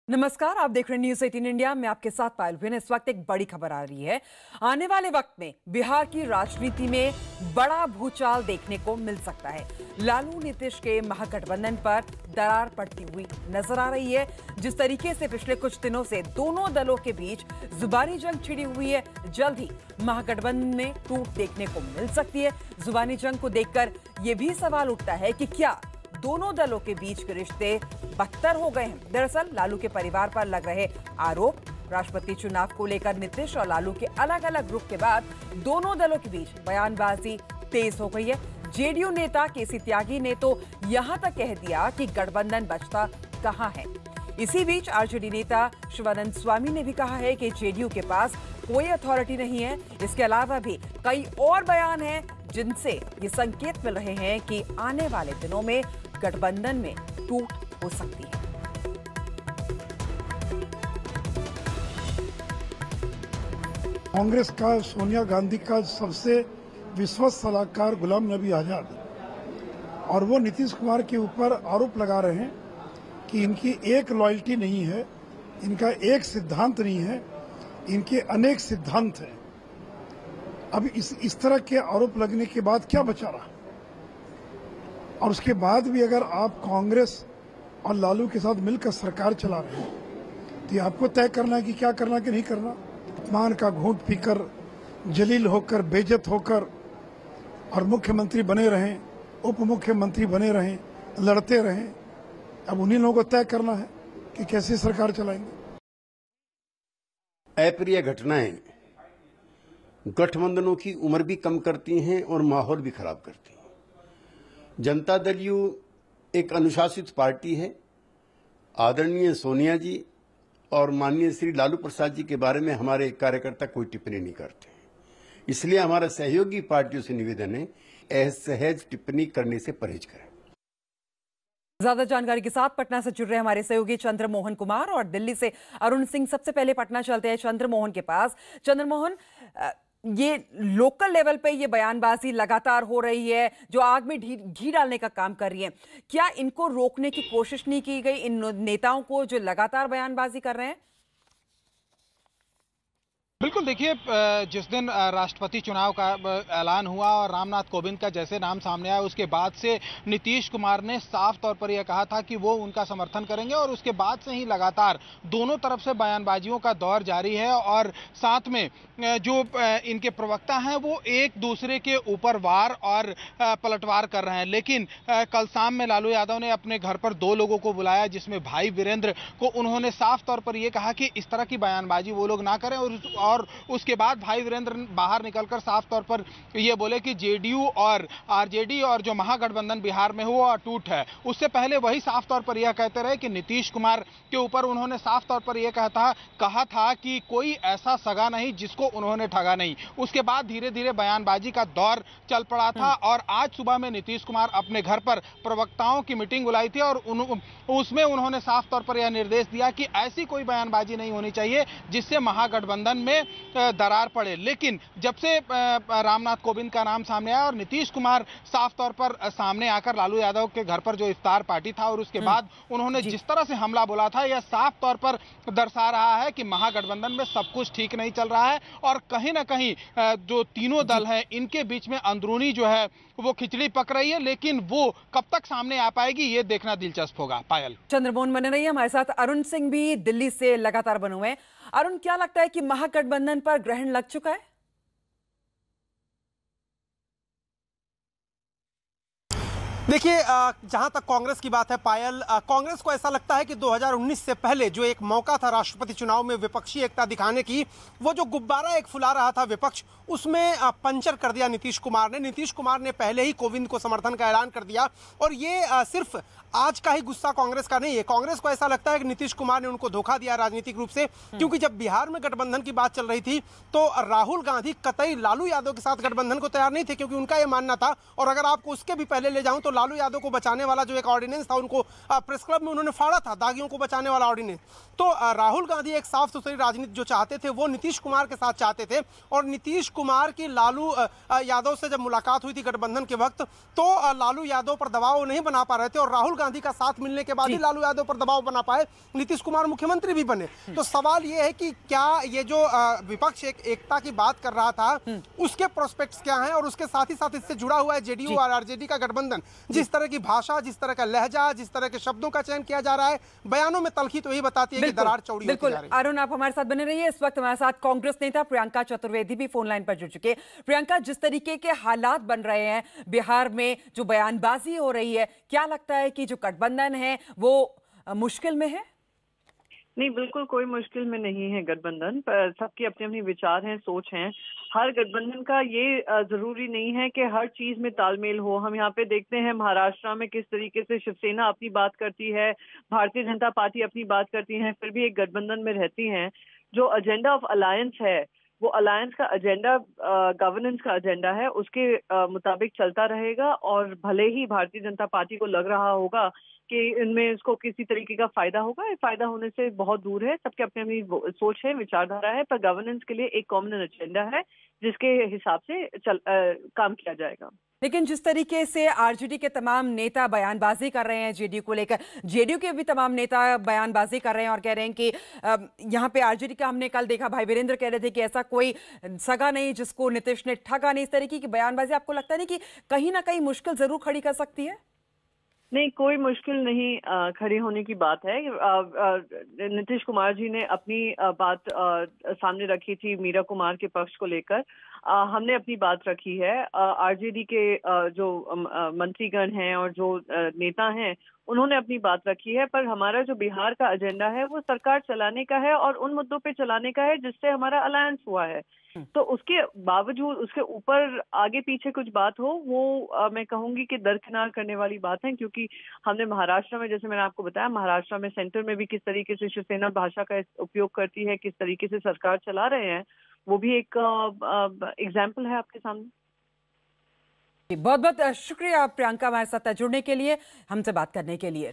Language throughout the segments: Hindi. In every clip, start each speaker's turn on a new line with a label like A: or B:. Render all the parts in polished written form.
A: नमस्कार, आप देख रहे हैं न्यूज़ 18 इंडिया में आपके साथ पायल हुए। इस वक्त एक बड़ी खबर आ रही है। आने वाले वक्त में बिहार की राजनीति में बड़ा भूचाल देखने को मिल सकता है। लालू नीतीश के महागठबंधन पर दरार पड़ती हुई नजर आ रही है। जिस तरीके से पिछले कुछ दिनों से दोनों दलों के बीच जुबानी जंग छिड़ी हुई है, जल्द ही महागठबंधन में टूट देखने को मिल सकती है। जुबानी जंग को देखकर यह भी सवाल उठता है कि क्या दोनों दलों के बीच के रिश्ते बदतर हो गए हैं। दरअसल लालू के परिवार पर लग रहे आरोप, राष्ट्रपति चुनाव को लेकर नीतीश और लालू के अलग अलग ग्रुप के बाद दोनों दलों के बीच बयानबाजी तेज हो गई है। जेडीयू नेता केसी त्यागी ने तो यहां तक कह दिया कि गठबंधन बचता कहां है। इसी बीच आरजेडी नेता शिवानंद स्वामी ने भी कहा है कि जेडीयू के पास कोई अथॉरिटी नहीं है। इसके अलावा भी कई और बयान हैं जिनसे ये संकेत मिल रहे हैं कि आने वाले दिनों में गठबंधन में टूट हो सकती है।
B: कांग्रेस का सोनिया गांधी का सबसे विश्वस्त सलाहकार गुलाम नबी आजाद और वो नीतीश कुमार के ऊपर आरोप लगा रहे हैं कि इनकी एक लॉयल्टी नहीं है, इनका एक सिद्धांत नहीं है, इनके अनेक सिद्धांत हैं। अब इस तरह के आरोप लगने के बाद क्या बचा रहा? और उसके बाद भी अगर आप कांग्रेस और लालू के साथ मिलकर सरकार चला रहे हैं तो ये आपको तय करना है कि क्या करना कि नहीं करना। अपमान का घूंट पीकर, जलील होकर, बेइज्जत होकर और मुख्यमंत्री बने रहें, उप मुख्यमंत्री बने रहें, लड़ते रहें। अब उन्हीं लोगों को तय करना है कि कैसे सरकार चलाएंगे।
C: अप्रिय घटनाएं गठबंधनों की उम्र भी कम करती हैं और माहौल भी खराब करती हैं। जनता दल यू एक अनुशासित पार्टी है। आदरणीय सोनिया जी और माननीय श्री लालू प्रसाद जी के बारे में हमारे कार्यकर्ता कोई टिप्पणी नहीं करते हैं। इसलिए हमारा सहयोगी पार्टियों से निवेदन है, असहज टिप्पणी करने से परहेज करें।
A: ज्यादा जानकारी के साथ पटना से जुड़ रहे हमारे सहयोगी चंद्रमोहन कुमार और दिल्ली से अरुण सिंह। सबसे पहले पटना चलते हैं चंद्रमोहन के पास। चंद्रमोहन, ये लोकल लेवल पे ये बयानबाजी लगातार हो रही है जो आग में घी डालने का काम कर रही है। क्या इनको रोकने की कोशिश नहीं की गई, इन नेताओं को जो लगातार बयानबाजी कर रहे हैं?
D: बिल्कुल, देखिए, जिस दिन राष्ट्रपति चुनाव का ऐलान हुआ और रामनाथ कोविंद का जैसे नाम सामने आया, उसके बाद से नीतीश कुमार ने साफ तौर पर यह कहा था कि वो उनका समर्थन करेंगे और उसके बाद से ही लगातार दोनों तरफ से बयानबाजियों का दौर जारी है। और साथ में जो इनके प्रवक्ता हैं वो एक दूसरे के ऊपर वार और पलटवार कर रहे हैं। लेकिन कल शाम में लालू यादव ने अपने घर पर दो लोगों को बुलाया, जिसमें भाई वीरेंद्र को उन्होंने साफ तौर पर यह कहा कि इस तरह की बयानबाजी वो लोग ना करें। और उसके बाद भाई वीरेंद्र बाहर निकलकर साफ तौर पर यह बोले कि जेडीयू और आरजेडी और जो महागठबंधन बिहार में हुआ टूट है। उससे पहले वही साफ तौर पर यह कहते रहे कि नीतीश कुमार के ऊपर उन्होंने साफ तौर पर यह कहा था कि कोई ऐसा सगा नहीं जिसको उन्होंने ठगा नहीं। उसके बाद धीरे धीरे बयानबाजी का दौर चल पड़ा था और आज सुबह में नीतीश कुमार अपने घर पर प्रवक्ताओं की मीटिंग बुलाई थी और उसमें उन्होंने साफ तौर पर यह निर्देश दिया कि ऐसी कोई बयानबाजी नहीं होनी चाहिए जिससे महागठबंधन में दरार पड़े। लेकिन जब से रामनाथ कोविंद का नाम सामने आया और नीतीश कुमार साफ तौर पर सामने आकर लालू यादव के घर पर जो इफ्तार पार्टी था और उसके बाद उन्होंने जिस तरह से हमला बोला था, यह साफ तौर पर दर्शा रहा है कि महागठबंधन में सब कुछ ठीक नहीं चल रहा है और कहीं ना कहीं जो तीनों दल हैं इनके बीच में अंदरूनी जो है वो खिचड़ी पक रही है। लेकिन वो कब तक सामने आ पाएगी ये देखना दिलचस्प होगा। पायल।
A: चंद्रमोहन बने रहिए हमारे साथ। अरुण सिंह भी दिल्ली से लगातार बने हुए हैं। अरुण, क्या लगता है कि महागठबंधन पर ग्रहण लग चुका है?
E: देखिए, जहां तक कांग्रेस की बात है पायल, कांग्रेस को ऐसा लगता है कि 2019 से पहले जो एक मौका था राष्ट्रपति चुनाव में विपक्षी एकता दिखाने की, वो जो गुब्बारा एक फुला रहा था विपक्ष, उसमें पंचर कर दिया नीतीश कुमार ने। नीतीश कुमार ने पहले ही कोविंद को समर्थन का ऐलान कर दिया और ये सिर्फ आज का ही गुस्सा कांग्रेस का नहीं है। कांग्रेस को ऐसा लगता है कि नीतीश कुमार ने उनको धोखा दिया राजनीतिक रूप से, क्योंकि जब बिहार में गठबंधन की बात चल रही थी तो राहुल गांधी कतई लालू यादव के साथ गठबंधन को तैयार नहीं थे, क्योंकि उनका यह मानना था, और अगर आपको उसके भी पहले ले जाऊं तो लालू यादव को बचाने वाला जो एक ऑर्डिनेंस था, उनको प्रेस क्लब में उन्होंने फाड़ा था, दागियों को बचाने वाला ऑर्डिनेंस। तो राहुल गांधी एक साफ सुथरी राजनीति जो चाहते थे वो नीतीश कुमार के साथ चाहते थे, और नीतीश कुमार की लालू यादव से जब मुलाकात हुई थी गठबंधन के वक्त, तो लालू यादव पर दबाव नहीं बना पा रहे थे, और राहुल गांधी का साथ मिलने के बाद ही लालू यादव पर दबाव बना पाए, नीतीश कुमार मुख्यमंत्री भी बने। तो सवाल ये है कि क्या ये जो विपक्ष एकता की बात कर रहा था उसके प्रोस्पेक्ट्स क्या हैं, और उसके साथ ही साथ इससे जुड़ा हुआ है जेडीयू और आरजेडी का गठबंधन। जिस तरह की भाषा, जिस तरह का लहजा, जिस तरह के शब्दों का चयन किया जा रहा है, बयानों में तलखी तो यही बताती है कि दरार चौड़ी होती जा रही है।
A: अरुण, आप हमारे साथ बने रहिए। इस वक्त हमारे साथ कांग्रेस नेता प्रियंका चतुर्वेदी भी फोन लाइन पर जुड़ चुके हैं। प्रियंका, जिस तरीके के हालात बन रहे हैं बिहार में, जो बयानबाजी हो रही है, क्या लगता है कि जो गठबंधन है वो मुश्किल में है?
F: नहीं, बिल्कुल कोई मुश्किल में नहीं है गठबंधन, पर सबके अपने अपने विचार हैं, सोच हैं। हर गठबंधन का ये जरूरी नहीं है कि हर चीज में तालमेल हो। हम यहाँ पे देखते हैं महाराष्ट्र में किस तरीके से शिवसेना अपनी बात करती है, भारतीय जनता पार्टी अपनी बात करती है, फिर भी एक गठबंधन में रहती हैं। जो एजेंडा ऑफ अलायंस है वो अलायंस का एजेंडा गवर्नेंस का एजेंडा है, उसके मुताबिक चलता रहेगा। और भले ही भारतीय जनता पार्टी को लग रहा होगा कि इनमें इसको किसी तरीके का फायदा होगा, फायदा होने से बहुत दूर है। सबके अपनी अपनी सोच है, विचारधारा है, पर गवर्नेंस के लिए एक कॉमन एजेंडा है जिसके हिसाब से काम किया जाएगा।
A: लेकिन जिस तरीके से आरजेडी के तमाम नेता बयानबाजी कर रहे हैं जेडीयू को लेकर, जेडीयू के भी तमाम नेता बयानबाजी कर रहे हैं और कह रहे हैं कि यहाँ पे आरजेडी का हमने कल देखा, भाई वीरेंद्र कह रहे थे कि ऐसा कोई सगा नहीं जिसको नीतीश ने ठगा नहीं। इस तरीके की बयानबाजी आपको लगता नहीं कि कहीं ना कहीं मुश्किल जरूर खड़ी कर सकती है?
F: नहीं, कोई मुश्किल नहीं खड़ी होने की बात है। नीतीश कुमार जी ने अपनी बात सामने रखी थी मीरा कुमार के पक्ष को लेकर, हमने अपनी बात रखी है। आरजेडी के जो मंत्रीगण हैं और जो नेता हैं उन्होंने अपनी बात रखी है, पर हमारा जो बिहार का एजेंडा है वो सरकार चलाने का है और उन मुद्दों पे चलाने का है जिससे हमारा अलायंस हुआ है। तो उसके बावजूद उसके ऊपर आगे पीछे कुछ बात हो वो मैं कहूंगी कि दरकिनार करने वाली बात है, क्योंकि हमने महाराष्ट्र में, जैसे मैंने आपको बताया, महाराष्ट्र में सेंटर में भी किस तरीके से शिवसेना भाषा का उपयोग करती है, किस तरीके से सरकार चला रहे हैं, वो भी एक एग्जाम्पल है आपके सामने।
A: बहुत बहुत शुक्रिया प्रियंका हमारे साथ जुड़ने के लिए, हमसे बात करने के लिए।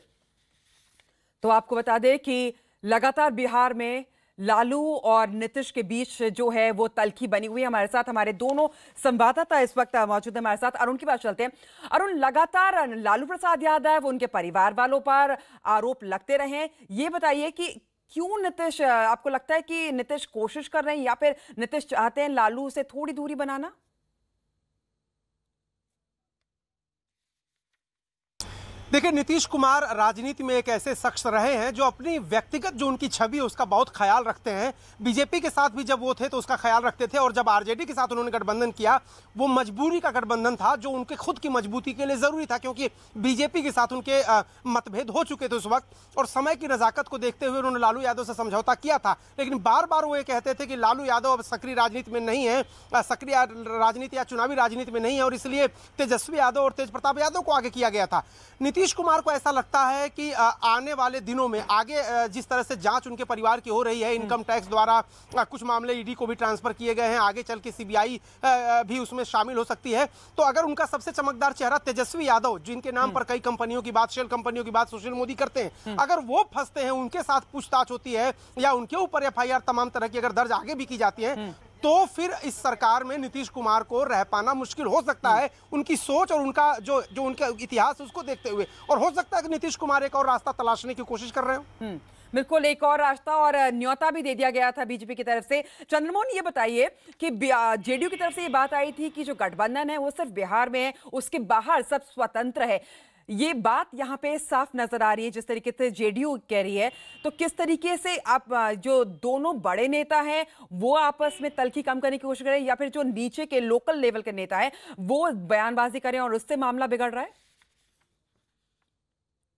A: तो आपको बता दें कि लगातार बिहार में लालू और नीतीश के बीच जो है वो तलखी बनी हुई है। हमारे साथ हमारे दोनों संवाददाता इस वक्त मौजूद है हमारे साथ। अरुण की बात चलते हैं। अरुण, लगातार लालू प्रसाद यादव, उनके परिवार वालों पर आरोप लगते रहे, ये बताइए कि क्यों नीतीश, आपको लगता है कि नीतीश कोशिश कर रहे हैं या फिर नीतीश चाहते हैं लालू से थोड़ी दूरी बनाना?
E: देखिए, नीतीश कुमार राजनीति में एक ऐसे शख्स रहे हैं जो अपनी व्यक्तिगत जो उनकी छवि है उसका बहुत ख्याल रखते हैं। बीजेपी के साथ भी जब वो थे तो उसका ख्याल रखते थे, और जब आरजेडी के साथ उन्होंने गठबंधन किया वो मजबूरी का गठबंधन था जो उनके खुद की मजबूती के लिए जरूरी था, क्योंकि बीजेपी के साथ उनके मतभेद हो चुके थे उस वक्त, और समय की नजाकत को देखते हुए उन्होंने लालू यादव से समझौता किया था। लेकिन बार बार वो ये कहते थे कि लालू यादव अब सक्रिय राजनीति में नहीं है, सक्रिय राजनीति या चुनावी राजनीति में नहीं है, और इसलिए तेजस्वी यादव और तेज प्रताप यादव को आगे किया गया था। नीतीश कुमार को ऐसा लगता है कि आने वाले दिनों में आगे जिस तरह से जांच उनके परिवार की हो रही है, इनकम टैक्स द्वारा कुछ मामले ईडी को भी ट्रांसफर किए गए हैं, आगे चल के सीबीआई भी उसमें शामिल हो सकती है। तो अगर उनका सबसे चमकदार चेहरा तेजस्वी यादव, जिनके नाम पर कई कंपनियों की बात, शेल कंपनियों की बात सुशील मोदी करते हैं, अगर वो फंसते हैं, उनके साथ पूछताछ होती है या उनके ऊपर एफआईआर तमाम तरह की अगर दर्ज आगे भी की जाती है, तो फिर इस सरकार में नीतीश कुमार को रह पाना मुश्किल हो सकता है, उनकी सोच और उनका जो उनका इतिहास उसको देखते हुए। और हो सकता है कि नीतीश कुमार एक और रास्ता तलाशने की कोशिश कर रहे हो।
A: बिल्कुल, एक और रास्ता और न्योता भी दे दिया गया था बीजेपी की तरफ से। चंद्रमोहन, ये बताइए कि जेडीयू की तरफ से ये बात आई थी कि जो गठबंधन है वो सिर्फ बिहार में है, उसके बाहर सब स्वतंत्र है। ये बात यहाँ पे साफ नजर आ रही है जिस तरीके से जेडीयू कह रही है। तो किस तरीके से आप जो दोनों बड़े नेता हैं वो आपस में तलखी कम करने की कोशिश करें, या फिर जो नीचे के लोकल लेवल के नेता हैं वो बयानबाजी करें और उससे मामला बिगड़ रहा है?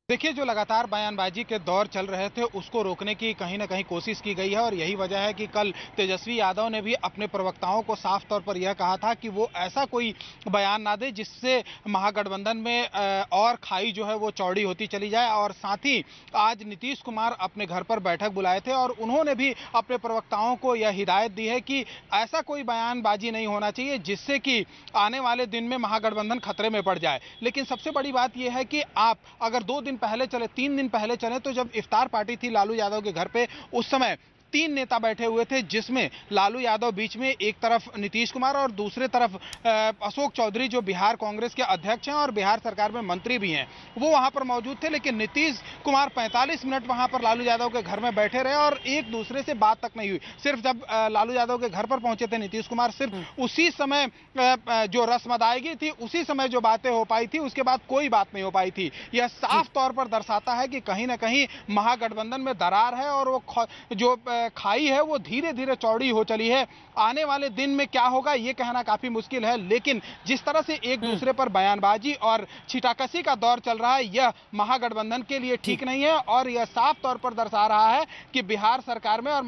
D: देखिए, जो लगातार बयानबाजी के दौर चल रहे थे उसको रोकने की कहीं ना कहीं कोशिश की गई है और यही वजह है कि कल तेजस्वी यादव ने भी अपने प्रवक्ताओं को साफ तौर पर यह कहा था कि वो ऐसा कोई बयान ना दे जिससे महागठबंधन में और खाई जो है वो चौड़ी होती चली जाए। और साथ ही आज नीतीश कुमार अपने घर पर बैठक बुलाए थे और उन्होंने भी अपने प्रवक्ताओं को यह हिदायत दी है कि ऐसा कोई बयानबाजी नहीं होना चाहिए जिससे कि आने वाले दिन में महागठबंधन खतरे में पड़ जाए। लेकिन सबसे बड़ी बात यह है कि आप अगर 2 दिन पहले चले, 3 दिन पहले चले, तो जब इफ्तार पार्टी थी लालू यादव के घर पे, उस समय 3 नेता बैठे हुए थे, जिसमें लालू यादव बीच में, एक तरफ नीतीश कुमार और दूसरे तरफ अशोक चौधरी जो बिहार कांग्रेस के अध्यक्ष हैं और बिहार सरकार में मंत्री भी हैं, वो वहां पर मौजूद थे। लेकिन नीतीश कुमार 45 मिनट वहां पर लालू यादव के घर में बैठे रहे और एक दूसरे से बात तक नहीं हुई। सिर्फ जब लालू यादव के घर पर पहुंचे थे नीतीश कुमार, सिर्फ उसी समय जो रस्म अदायगी थी उसी समय जो बातें हो पाई थी, उसके बाद कोई बात नहीं हो पाई थी। यह साफ तौर पर दर्शाता है कि कहीं ना कहीं महागठबंधन में दरार है और वो जो खाई है वो धीरे धीरे चौड़ी हो चली है। आने वाले दिन में क्या होगा ये कहना काफी मुश्किल है, लेकिन जिस तरह से एक दूसरे पर बयानबाजी और छिटाकशी का दौर चल रहा है, यह महागठबंधन के लिए ठीक नहीं है और यह साफ तौर पर दर्शा रहा है कि बिहार सरकार में और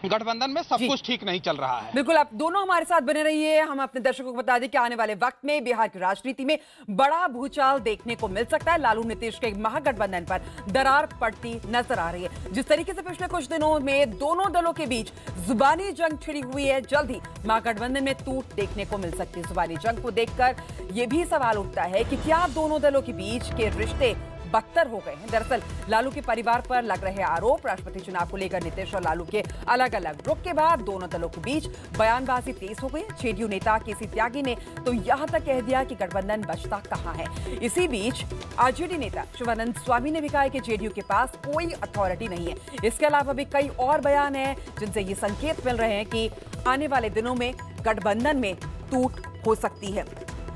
D: गठबंधन में सब कुछ ठीक नहीं चल रहा है।
A: बिल्कुल, आप दोनों हमारे साथ बने रहिए। हम अपने दर्शकों को बता दें कि आने वाले वक्त में बिहार की राजनीति में बड़ा भूचाल देखने को मिल सकता है। लालू नीतीश के महागठबंधन पर दरार पड़ती नजर आ रही है। जिस तरीके से पिछले कुछ दिनों में दोनों दलों के बीच जुबानी जंग छिड़ी हुई है, जल्द ही महागठबंधन में टूट देखने को मिल सकती है। जुबानी जंग को देखकर यह भी सवाल उठता है कि क्या दोनों दलों के बीच के रिश्ते बदतर हो गए हैं। दरअसल लालू के परिवार पर लग रहे आरोप, राष्ट्रपति चुनाव को लेकर नीतीश और लालू के अलग अलग रुख के बाद दोनों दलों के बीच बयानबाजी तेज हो गई। जेडीयू नेता केसी त्यागी ने तो यहां तक कह दिया कि गठबंधन बचता कहां है। इसी बीच आरजेडी नेता शिवानंद स्वामी ने भी कहा कि जेडीयू के पास कोई अथॉरिटी नहीं है। इसके अलावा भी कई और बयान हैं जिनसे ये संकेत मिल रहे हैं कि आने वाले दिनों में गठबंधन में टूट हो सकती है।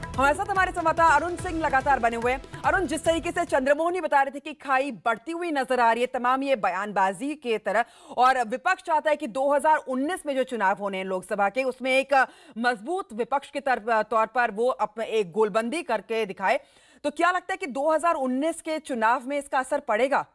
A: हमारे साथ हमारे संवाददाता अरुण सिंह लगातार बने हुए हैं। अरुण, जिस तरीके से चंद्रमोहन बता रहे थे कि खाई बढ़ती हुई नजर आ रही है तमाम ये बयानबाजी के तरह, और विपक्ष चाहता है कि 2019 में जो चुनाव होने हैं लोकसभा के, उसमें एक मजबूत विपक्ष के तौर पर वो अपना एक गोलबंदी करके दिखाए, तो क्या लगता है कि 2019 के चुनाव में इसका असर पड़ेगा?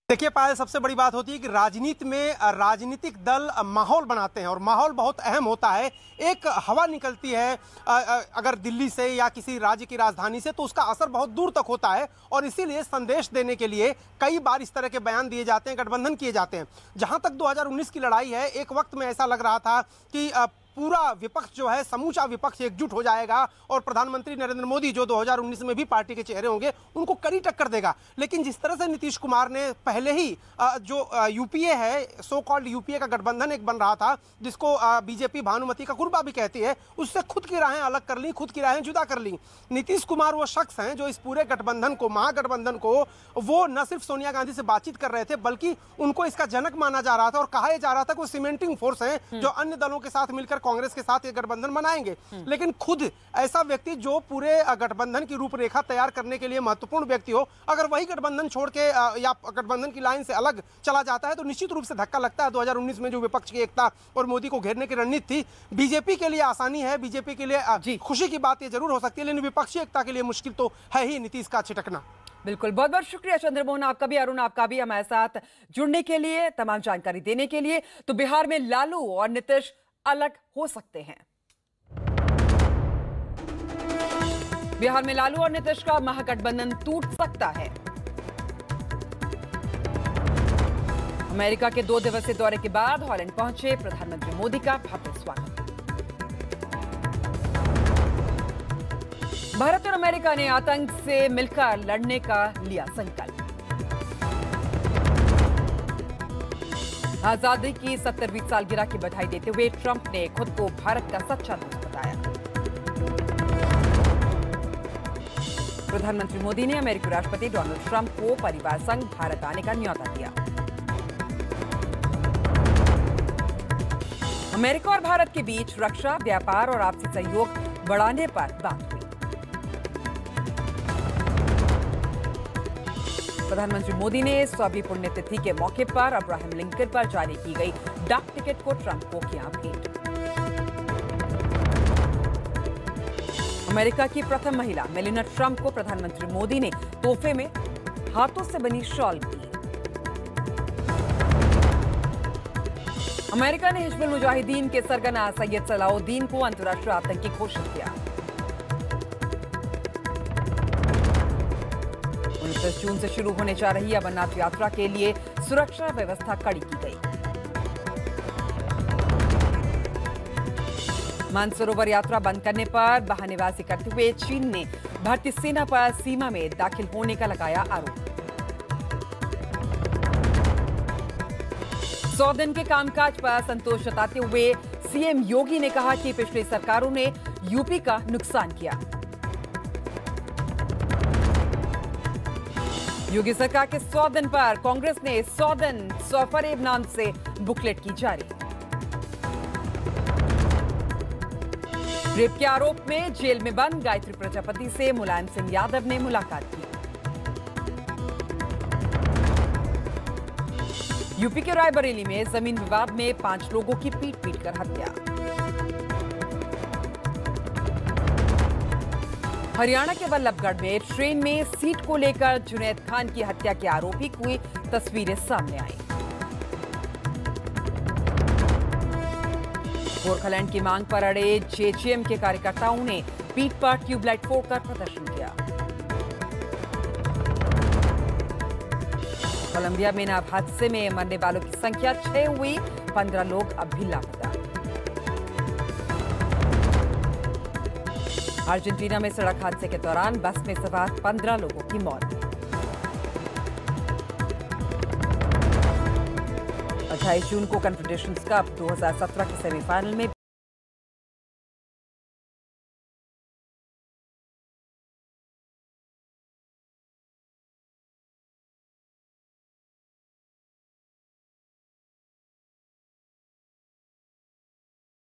E: देखिए पायल, सबसे बड़ी बात होती है कि राजनीति में राजनीतिक दल माहौल बनाते हैं और माहौल बहुत अहम होता है। एक हवा निकलती है अगर दिल्ली से या किसी राज्य की राजधानी से, तो उसका असर बहुत दूर तक होता है और इसीलिए संदेश देने के लिए कई बार इस तरह के बयान दिए जाते हैं, गठबंधन किए जाते हैं। जहां तक 2019 की लड़ाई है, एक वक्त में ऐसा लग रहा था कि पूरा विपक्ष जो है, समूचा विपक्ष एकजुट हो जाएगा और प्रधानमंत्री नरेंद्र मोदी जो 2019 में भी पार्टी के चेहरे होंगे, उनको कड़ी टक्कर देगा। लेकिन जिस तरह से नीतीश कुमार ने पहले ही जो यूपीए है, सो कॉल्ड यूपीए का गठबंधन एक बन रहा था, जिसको बीजेपी भानुमति का कुर्बा भी कहती है, उससे खुद की राहें अलग कर ली, खुद की राहें जुदा कर ली। नीतीश कुमार वो शख्स हैं जो इस पूरे गठबंधन को, महागठबंधन को, वो न सिर्फ सोनिया गांधी से बातचीत कर रहे थे, बल्कि उनको इसका जनक माना जा रहा था और कहा जा रहा था कि वो सीमेंटिंग फोर्स है जो अन्य दलों के साथ मिलकर कांग्रेस के साथ ये गठबंधन बनाएंगे। लेकिन खुद ऐसा व्यक्ति जो पूरे गठबंधन की रूपरेखा तैयार करने के लिए महत्वपूर्ण व्यक्ति हो, अगर वही गठबंधन छोड़ के या गठबंधन की लाइन से अलग चला जाता है तो निश्चित रूप से धक्का लगता है। 2019 में जो विपक्ष की एकता और मोदी को घेरने की रणनीति थी, बीजेपी के लिए आसानी है, बीजेपी के लिए खुशी की बात ये जरूर हो सकती है, लेकिन विपक्षी एकता के लिए मुश्किल तो है ही नीतीश का छिटकना।
A: बिल्कुल, बहुत बहुत शुक्रिया चंद्रमोहन आपका भी, अरुण आपका भी हमारे साथ जुड़ने के लिए, तमाम जानकारी देने के लिए। तो बिहार में लालू और नीतीश अलग हो सकते हैं। बिहार में लालू और नीतीश का महागठबंधन टूट सकता है। अमेरिका के 2 दिवसीय दौरे के बाद हॉलैंड पहुंचे प्रधानमंत्री मोदी का भव्य स्वागत। भारत और अमेरिका ने आतंक से मिलकर लड़ने का लिया संकल्प। आजादी की 70वीं सालगिरह की बधाई देते हुए ट्रंप ने खुद को भारत का सच्चा दोस्त बताया। प्रधानमंत्री मोदी ने अमेरिकी राष्ट्रपति डोनाल्ड ट्रंप को परिवार संग भारत आने का न्योता दिया। अमेरिका और भारत के बीच रक्षा, व्यापार और आपसी सहयोग बढ़ाने पर बात हुई। प्रधानमंत्री मोदी ने 100वीं पुण्यतिथि के मौके पर अब्राहम लिंकन पर जारी की गई डाक टिकट को ट्रंप को किया भेंट। अमेरिका की प्रथम महिला मेलिना ट्रंप को प्रधानमंत्री मोदी ने तोहफे में हाथों से बनी शॉल दी। अमेरिका ने हिजबुल मुजाहिदीन के सरगना सैयद सलाउद्दीन को अंतर्राष्ट्रीय आतंकी घोषित किया। 29 जून से शुरू होने जा रही अमरनाथ यात्रा के लिए सुरक्षा व्यवस्था कड़ी की गई। मानसरोवर यात्रा बंद करने पर बहानेबाजी करते हुए चीन ने भारतीय सेना पर सीमा में दाखिल होने का लगाया आरोप। 100 दिन के कामकाज पर संतोष जताते हुए सीएम योगी ने कहा कि पिछली सरकारों ने यूपी का नुकसान किया। योगी सरकार के 100 दिन पर कांग्रेस ने 100 दिन 100 फरेब नाम से बुकलेट की जारी। रेप के आरोप में जेल में बंद गायत्री प्रजापति से मुलायम सिंह यादव ने मुलाकात की। यूपी के रायबरेली में जमीन विवाद में 5 लोगों की पीट कर हत्या। हरियाणा के वल्लभगढ़ में ट्रेन में सीट को लेकर जुनैद खान की हत्या के आरोपी की तस्वीरें सामने आई। गोरखालैंड की मांग पर अड़े जेजेएम के कार्यकर्ताओं ने पीठ पर ट्यूबलाइट फोड़कर प्रदर्शन किया। कोलंबिया में नाव हादसे में मरने वालों की संख्या 6 हुई, 15 लोग अब भी लापता। अर्जेंटीना में सड़क हादसे के दौरान बस में सवार 15 लोगों की मौत। 28 जून को कन्फेडरेशंस कप 2017 के सेमीफाइनल में